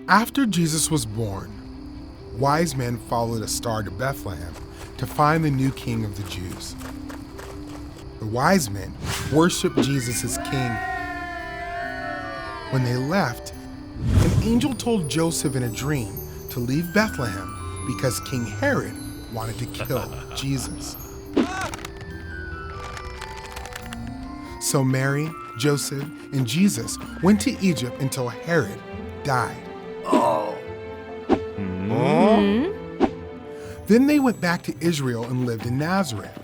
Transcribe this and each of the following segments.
After Jesus was born, wise men followed a star to Bethlehem to find the new king of the Jews. The wise men worshiped Jesus as king. When they left, an angel told Joseph in a dream to leave Bethlehem because King Herod wanted to kill Jesus. So Mary, Joseph, and Jesus went to Egypt until Herod died. Then they went back to Israel and lived in Nazareth.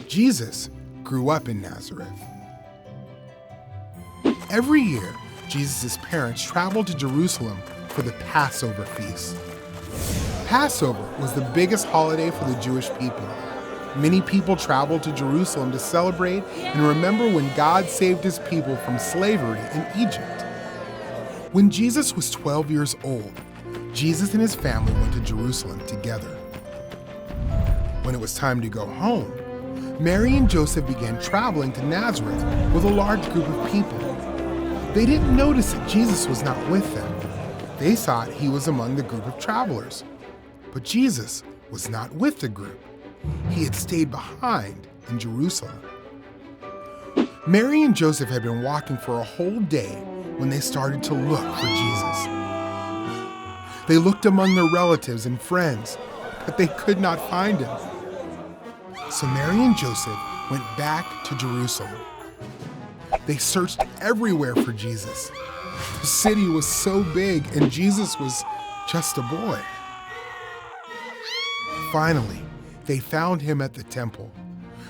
Jesus grew up in Nazareth. Every year, Jesus' parents traveled to Jerusalem for the Passover feast. Passover was the biggest holiday for the Jewish people. Many people traveled to Jerusalem to celebrate and remember when God saved his people from slavery in Egypt. When Jesus was 12 years old, Jesus and his family went to Jerusalem together. When it was time to go home, Mary and Joseph began traveling to Nazareth with a large group of people. They didn't notice that Jesus was not with them. They thought he was among the group of travelers. But Jesus was not with the group. He had stayed behind in Jerusalem. Mary and Joseph had been walking for a whole day when they started to look for Jesus. They looked among their relatives and friends, but they could not find him. So Mary and Joseph went back to Jerusalem. They searched everywhere for Jesus. The city was so big and Jesus was just a boy. Finally, they found him at the temple.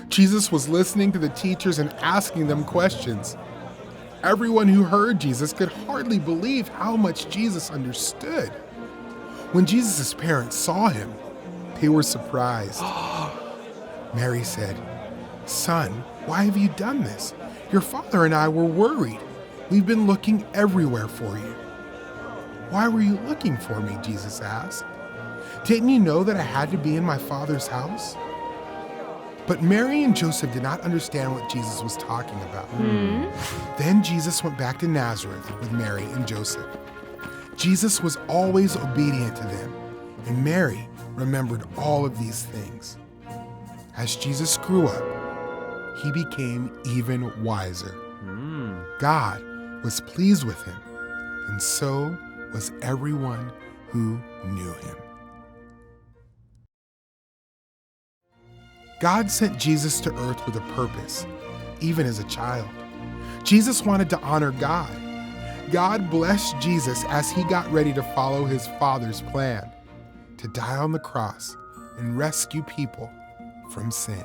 Jesus was listening to the teachers and asking them questions. Everyone who heard Jesus could hardly believe how much Jesus understood. When Jesus' parents saw him, they were surprised. Mary said, "Son, why have you done this? Your father and I were worried. We've been looking everywhere for you." "Why were you looking for me?" Jesus asked. "Didn't you know that I had to be in my Father's house?" But Mary and Joseph did not understand what Jesus was talking about. Then Jesus went back to Nazareth with Mary and Joseph. Jesus was always obedient to them, and Mary remembered all of these things. As Jesus grew up, he became even wiser. God was pleased with him, and so was everyone who knew him. God sent Jesus to earth with a purpose, even as a child. Jesus wanted to honor God. God blessed Jesus as he got ready to follow his Father's plan, to die on the cross and rescue people from sin.